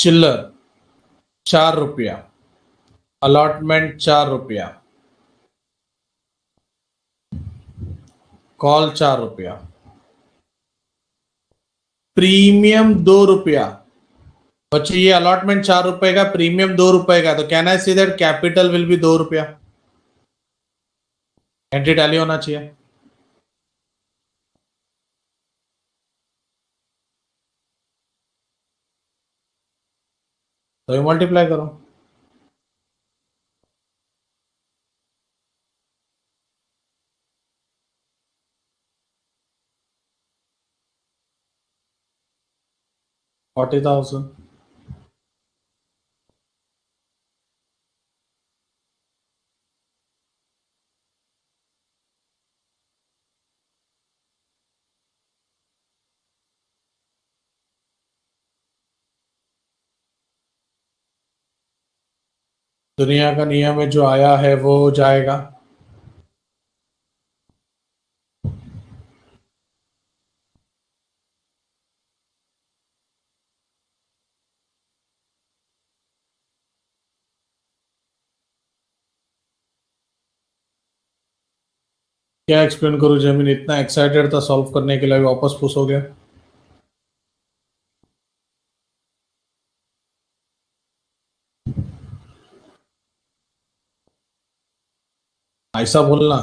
चिल्लर 4 रुपया, अलॉटमेंट 4 रुपया, कॉल 4 रुपया, प्रीमियम 2 रुपया। बच्चे ये अलॉटमेंट 4 रुपए का, प्रीमियम 2 रुपए का, तो can I see that capital will be 2 रुपया? एंट्री टैली होना चाहिए। तो ये मल्टीप्लाई करो। $40,000। दुनिया का नियम है, जो आया है वो जाएगा। क्या एक्सप्लेन करूं जमीन, इतना एक्साइटेड था सॉल्व करने के लिए, वापस पुश हो गया। ऐसा बोलना।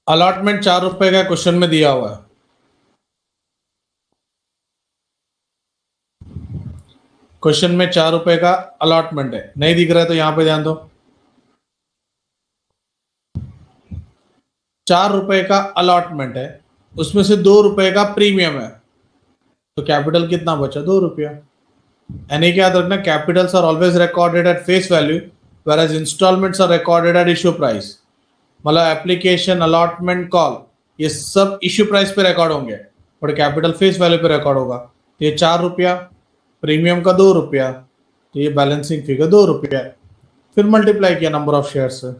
अलॉटमेंट 4 रुपए का क्वेश्चन में दिया हुआ है। क्वेश्चन में 4 रुपए का अलॉटमेंट है, नहीं दिख रहा है तो यहां पे ध्यान दो। 4 रुपए का अलॉटमेंट है, उसमें से 2 रुपए का प्रीमियम है, तो कैपिटल कितना बचा? 2 रुपया। यानी क्या याद रखना, capitals are always recorded at face value, whereas installments are recorded at issue price। मतलब एप्लीकेशन, अलॉटमेंट, कॉल, ये सब इश्यू प्राइस पे रिकॉर्ड होंगे और कैपिटल फेस वैल्यू पे रिकॉर्ड होगा। तो ये 4 रुपया, प्रीमियम का 2 रुपया, तो ये बैलेंसिंग फिगर 2 रुपया। फिर मल्टीप्लाई किया नंबर ऑफ शेयर से।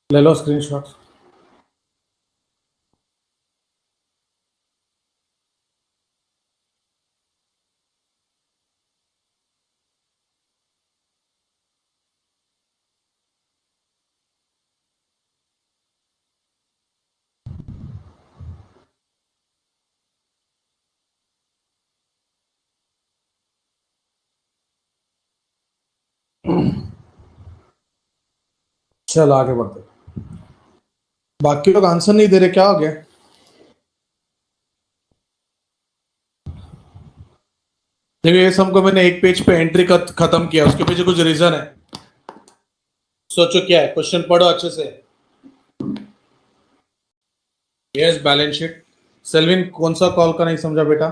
ले लो स्क्रीनशॉट। चल आगे बढ़ते। बाकी लोग आंसर नहीं दे रहे, क्या हो गया? देखो ये सबको मैंने एक पेज पे एंट्री खत्म किया, उसके पीछे कुछ रीजन है। सोचो क्या है, क्वेश्चन पढ़ो अच्छे से। Yes, balance sheet. सेल्विन कौन सा कॉल का नहीं समझा बेटा?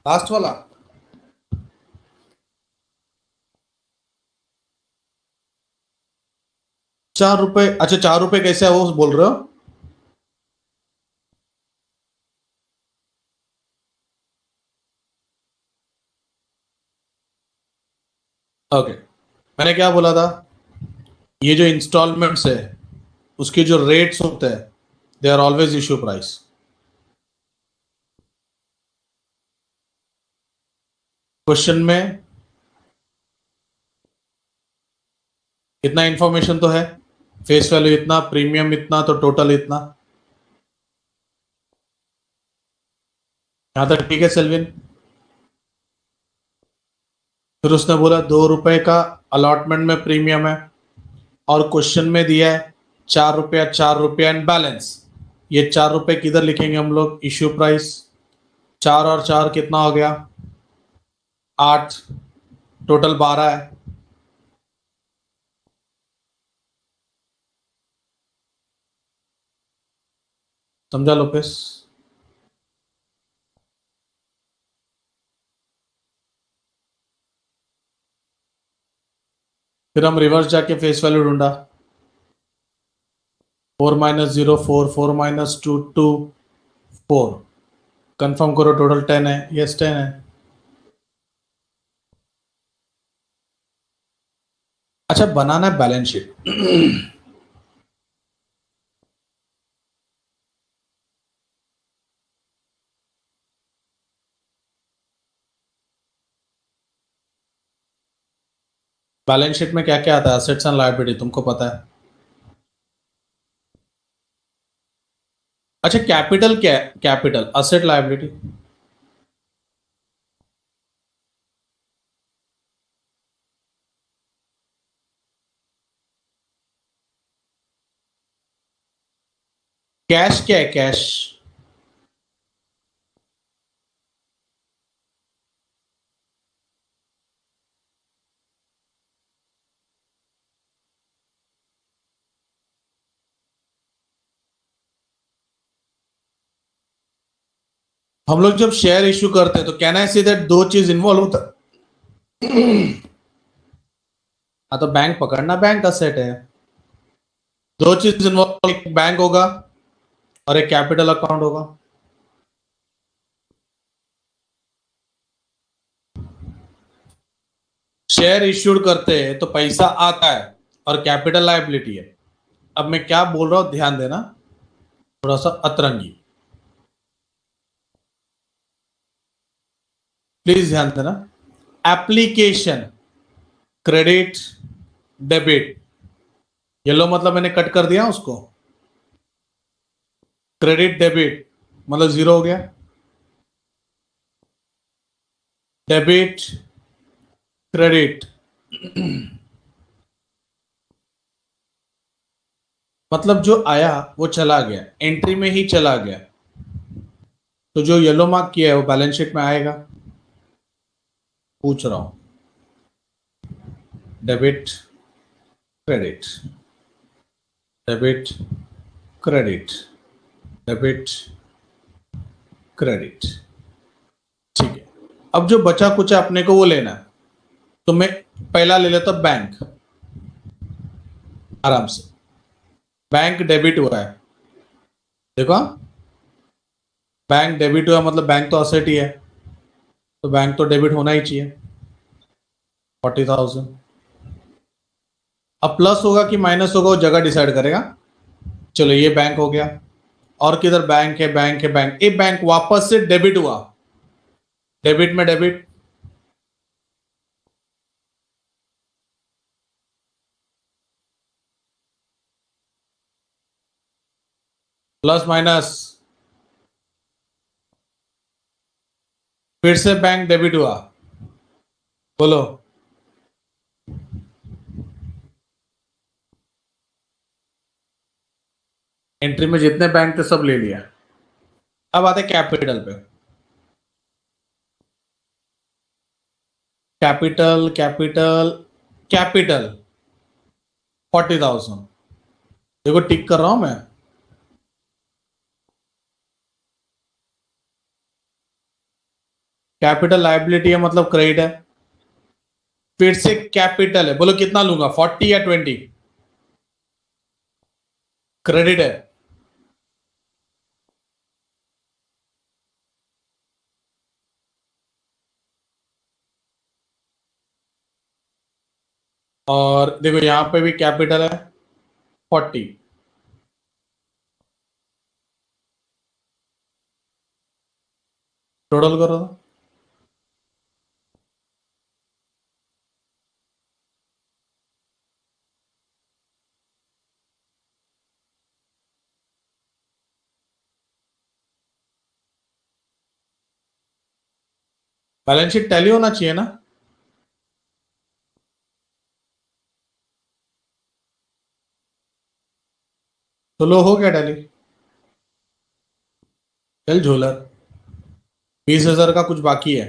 लास्ट वाला। ₹4। अच्छा, ₹4 कैसे है वो बोल रहे हो? ओके, मैंने क्या बोला था? ये जो इंस्टॉलमेंट्स है उसके जो रेट्स होते हैं, they are always issue price. Question में इतना इंफॉर्मेशन तो है, फेस वैल्यू इतना, प्रीमियम इतना, तो टोटल इतना। यहां तक ठीक है सेल्विन? फिर उसने बोला 2 रुपए का अलॉटमेंट में प्रीमियम है, और क्वेश्चन में दिया है 4 रुपया, 4 रुपया एंड बैलेंस। ये 4 रुपए किधर लिखेंगे हम लोग? Issue price. 4 और 4 कितना हो गया? 8, टोटल 12 है। समझा लोपेस? फिर हम रिवर्स जाके फेस वैल्यू ढूंढा। 4 - 0 4, 4 - 2 2, 4। कंफर्म करो, टोटल 10 है, यस 10 है। अच्छा, बनाना है बैलेंस शीट। बैलेंस शीट में क्या क्या आता है, असेट्स एंड लायबिलिटी, तुमको पता है। अच्छा, कैपिटल क्या है? Capital, asset, liability. कैश क्या है? कैश हम लोग जब शेयर इश्यू करते हैं तो कैन आई सी दैट दो चीज इन्वॉल्व होता है? हाँ, तो बैंक पकड़ना बैंक असेट है। दो चीज इन्वॉल्व, एक बैंक होगा और एक कैपिटल अकाउंट होगा। शेयर इश्यूड करते हैं तो पैसा आता है और कैपिटल लायबिलिटी है। अब मैं क्या बोल रहा हूं ध्यान देना, थोड़ा सा अतरंगी, प्लीज ध्यान देना। Application, credit, debit. येलो मतलब मैंने कट कर दिया उसको। क्रेडिट डेबिट मतलब जीरो हो गया। डेबिट, क्रेडिट मतलब जो आया वो चला गया, एंट्री में ही चला गया। तो जो येलो मार्क किया है वो बैलेंस शीट में आएगा। पूछ रहा हूं, debit, credit, debit, credit, debit, credit. ठीक है, अब जो बचा कुचा अपने को वो लेना है। तो मैं पहला ले लेता हूं बैंक, आराम से। बैंक डेबिट हुआ है, देखो। बैंक डेबिट हुआ मतलब बैंक तो असेट ही है, तो बैंक तो डेबिट होना ही चाहिए, 40,000। अब प्लस होगा कि माइनस होगा वो जगह डिसाइड करेगा। चलो ये बैंक हो गया, और किधर बैंक है? बैंक है, बैंक, ये बैंक वापस से डेबिट हुआ। डेबिट में डेबिट, प्लस माइनस, फिर से बैंक डेबिट हुआ। बोलो। एंट्री में जितने बैंक थे सब ले लिया। अब आते कैपिटल पे। Capital, capital, capital 40,000। देखो टिक कर रहा हूं मैं। कैपिटल लायबिलिटी है मतलब क्रेडिट है। फिर से कैपिटल है, बोलो कितना लूंगा, 40 या 20? क्रेडिट है। और देखो यहां पे भी कैपिटल है, 40। टोटल करो तो। बैलेंस शीट टैली होना चाहिए ना? तो लो, हो गया टैली। चल झोलर, 20,000 का कुछ बाकी है।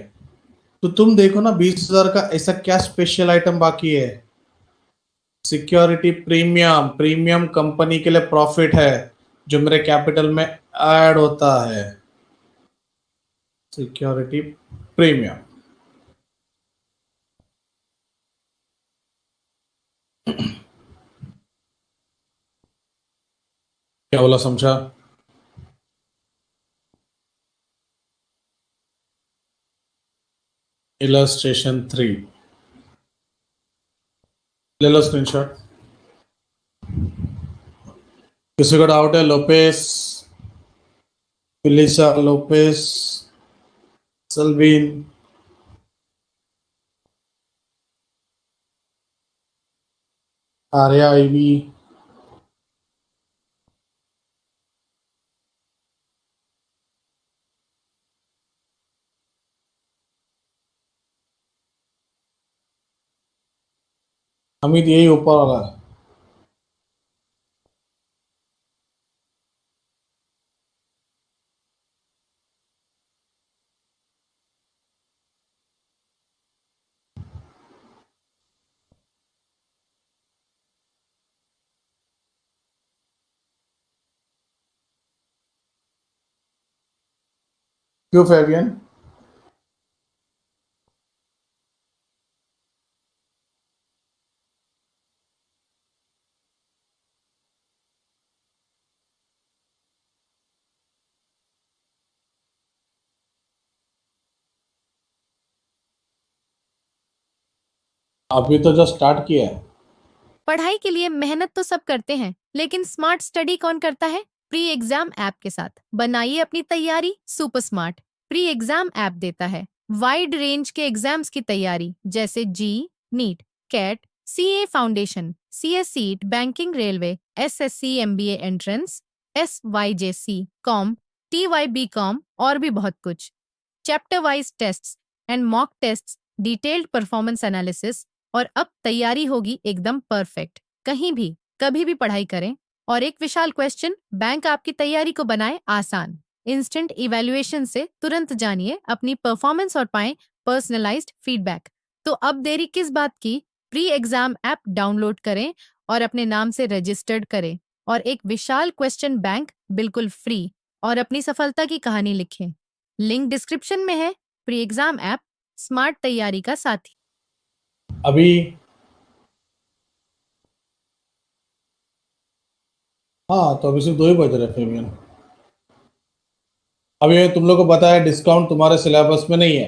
तो तुम देखो ना, 20,000 का ऐसा क्या स्पेशल आइटम बाकी है? सिक्योरिटी प्रीमियम, प्रीमियम कंपनी के लिए प्रॉफिट है जो मेरे कैपिटल में ऐड होता है। सिक्योरिटी प्रीमियम, क्या बोला, समझा? इलस्ट्रेशन 3 ले लो स्क्रीनशॉट। किसी को डाउट है? Lopes, Felisa Lopes, Salvin, Arya Ivy, Amit यही ऊपर वाला है। क्यों फेबियन? अभी तो जस्ट स्टार्ट किया है। पढ़ाई के लिए मेहनत तो सब करते हैं, लेकिन स्मार्ट स्टडी कौन करता है? प्री एग्जाम ऐप के साथ बनाइए अपनी तैयारी super smart. Pre exam app देता है वाइड रेंज के एग्जाम्स की तैयारी, जैसे JEE, NEET, CAT, CA foundation, CSEET, banking, railway, SSC, MBA entrance, SYJC, com, TYB com और भी बहुत कुछ। Chapter wise tests and mock tests, detailed performance analysis, और अब तैयारी होगी एकदम परफेक्ट। कहीं भी कभी भी पढ़ाई करें। और एक विशाल क्वेश्चन बैंक आपकी तैयारी को बनाए आसान। इंस्टेंट इवैल्यूएशन से तुरंत जानिए अपनी परफॉर्मेंस और पाएं पर्सनलाइज्ड फीडबैक। तो अब देरी किस बात की? प्री एग्जाम ऐप डाउनलोड करें और अपने नाम से रजिस्टर्ड करें और एक विशाल क्वेश्चन बैंक बिल्कुल फ्री और अपनी सफलता की कहानी लिखें। लिंक डिस्क्रिप्शन में है। प्री एग्जाम ऐप स्मार्ट तैयारी का साथी। अभी हाँ, तो अभी सिर्फ 2 ही बज रहे फेबियन। अभी तुम लोग को पता है डिस्काउंट तुम्हारे सिलेबस में नहीं है।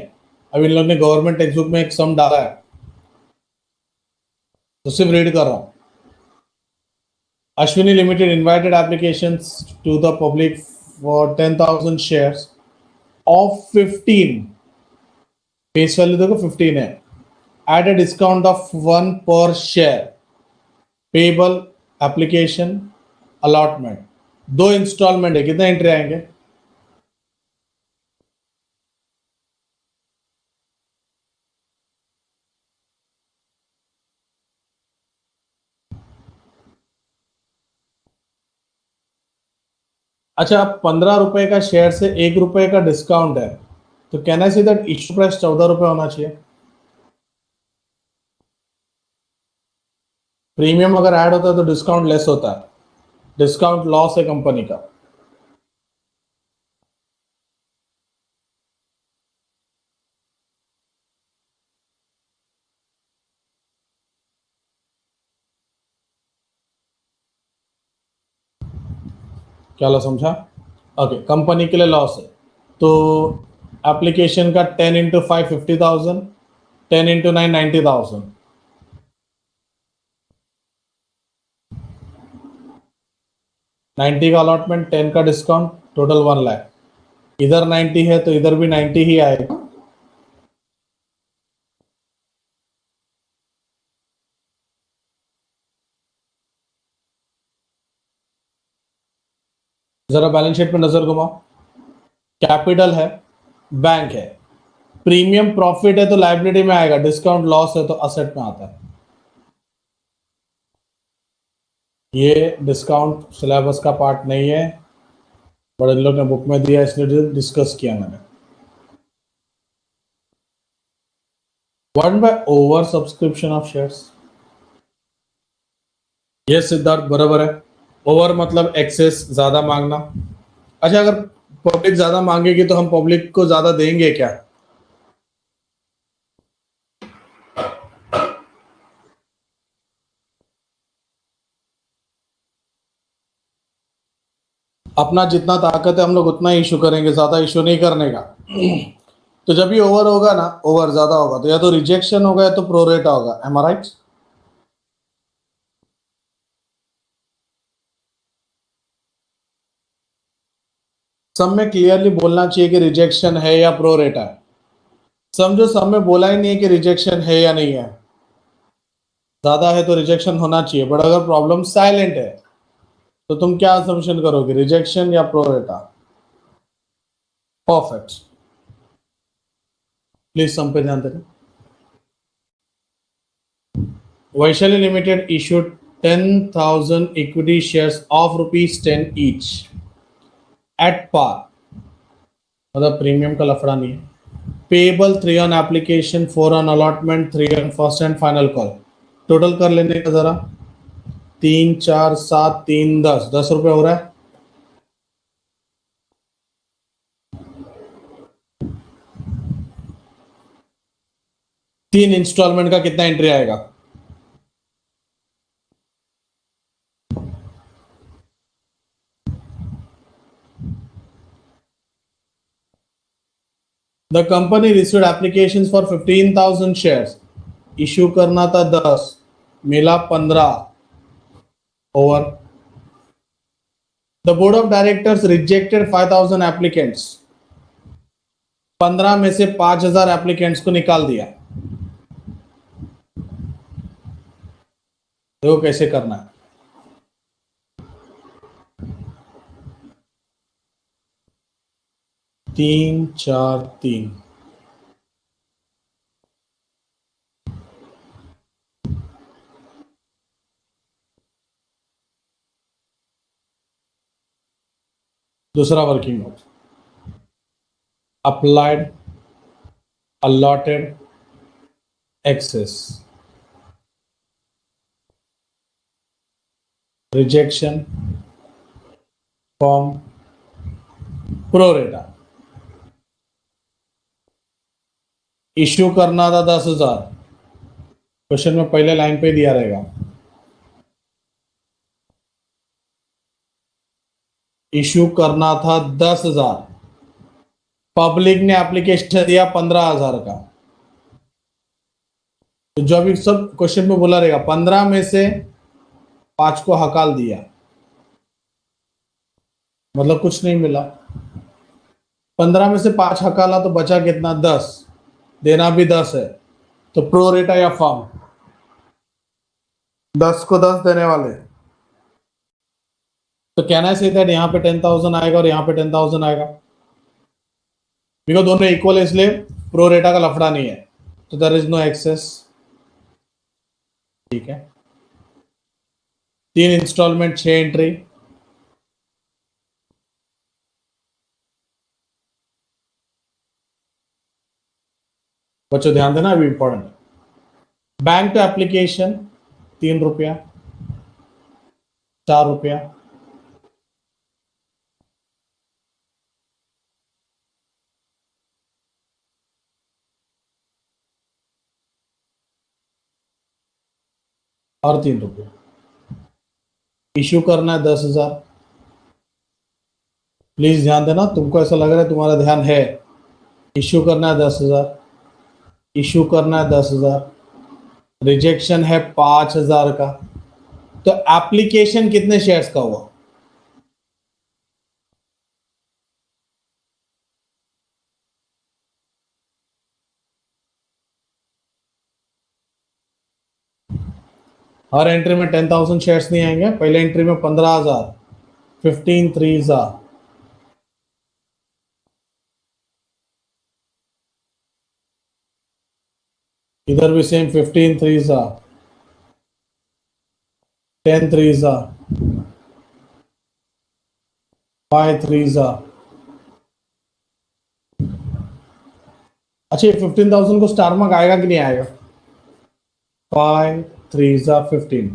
अभी इन लोग ने गवर्नमेंट टेक्स्ट बुक में एक सम डाला है, तो सिर्फ रीड कर रहा हूँ। Ashwini limited invited applications to the public for 10,000 shares of 15, face value देखो 15 है, at a discount of 1 per share, payable application allotment. 2 installment है, कितने एंट्री आएंगे? अच्छा, अब 15 रुपए का शेयर से 1 रुपए का डिस्काउंट है, तो कहना सी दैट इश्यू प्राइस 14 रुपए होना चाहिए। प्रीमियम अगर ऐड होता है तो डिस्काउंट लेस होता है, डिस्काउंट लॉस है कंपनी का। क्या लो समझा? ओके, कंपनी के लिए लॉस है, तो एप्लीकेशन का 10 इंटू 5 50,000, 10 इंटू 9 90,000, 90 का अलॉटमेंट, 10 का डिस्काउंट, टोटल 1 लाख। इधर 90 है तो इधर भी 90 ही आएगा। जरा बैलेंस शीट में नजर घुमाओ। कैपिटल है, बैंक है, प्रीमियम प्रॉफिट है तो लाइबिलिटी में आएगा, डिस्काउंट लॉस है तो असेट में आता है। ये डिस्काउंट सिलेबस का पार्ट नहीं है, बड़े लोग ने बुक में दिया इसलिए डिस्कस किया मैंने। One by over subscription of shares. ये सिद्धार्थ बराबर है। ओवर मतलब एक्सेस, ज्यादा मांगना। अच्छा, अगर पब्लिक ज्यादा मांगेगी तो हम पब्लिक को ज्यादा देंगे क्या? अपना जितना ताकत है हम लोग उतना ही इशू करेंगे, ज्यादा इशू नहीं करने का। तो जब भी ओवर होगा ना, ओवर ज्यादा होगा तो या तो रिजेक्शन होगा या तो प्रोरेटा होगा। एम आई राइट? सब में क्लियरली बोलना चाहिए कि रिजेक्शन है या प्रोरेटा है। समझो सब में बोला ही नहीं है कि रिजेक्शन है या नहीं है। ज्यादा है तो रिजेक्शन होना चाहिए, बट अगर प्रॉब्लम साइलेंट है तो तुम क्या असम्पशन करोगे, रिजेक्शन या प्रोरेटा? परफेक्ट। प्लीज सम पे ध्यान देना। Vaishali limited issued 10,000 equity shares of ₹10 each at par, मतलब प्रीमियम का लफड़ा नहीं है। Payable 3 on application, 4 on allotment, 3 on first and final call. Total कर लेने का जरा, 3 4 7 3 10, 10 रुपए हो रहा है। तीन इंस्टॉलमेंट का कितना एंट्री आएगा? The company received application for 15,000 shares. Issue करना था 10, मिला 15, over. The board of directors rejected 5,000 applicants. 15 में से 5,000 एप्लीकेंट्स को निकाल दिया। देखो कैसे करना है। तीन चार तीन, दूसरा working note, applied, allotted, excess, rejection, form, prorata। Issue करना था 10,000, क्वेश्चन में पहले लाइन पे दिया रहेगा। इश्यू करना था 10,000, पब्लिक ने एप्लीकेशन दिया 15,000 का, तो जो अभी सब क्वेश्चन में बोला रहेगा 15 में से 5 को हकाल दिया, मतलब कुछ नहीं मिला। 15 में से 5 हकाला तो बचा कितना, 10, देना भी 10 है, तो प्रोरेटा या फॉर्म? 10 को 10 देने वाले, तो कहना है सीधा यहाँ पे 10,000 आएगा और यहाँ पे 10,000 आएगा, बिकॉज दोनों इक्वल है, इसलिए प्रोरेटा का लफड़ा नहीं है, तो देयर इज नो एक्सेस। ठीक है, 3 इंस्टॉलमेंट, 6 एंट्री। बच्चों ध्यान देना, अभी इंपॉर्टेंट। बैंक टू एप्लीकेशन 3 रुपया, 4 रुपया, और 3 रुपया। इश्यू करना है 10,000। प्लीज ध्यान देना, तुमको ऐसा लग रहा है तुम्हारा ध्यान है। इश्यू करना है 10,000, इश्यू करना है 10,000, रिजेक्शन है 5,000 का, तो एप्लीकेशन कितने शेयर्स का हुआ? हर एंट्री में 10,000 शेयर्स नहीं आएंगे, पहले एंट्री में 15,000, 15 3 इधर भी सेम, 15 3 10 3 5 3। अच्छा, ये 15,000 को स्टार मार्क आएगा कि नहीं आएगा? 5 3 15,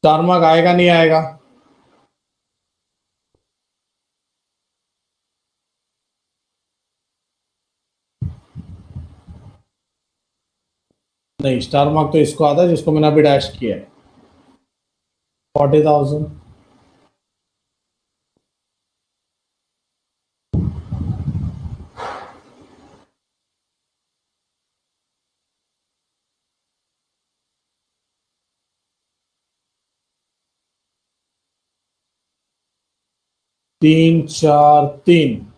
स्टार मार्क आएगा नहीं आएगा? नहीं, स्टार मार्क तो इसको आता है जिसको मैंने अभी डैश किया है। 40,000, 3 4 3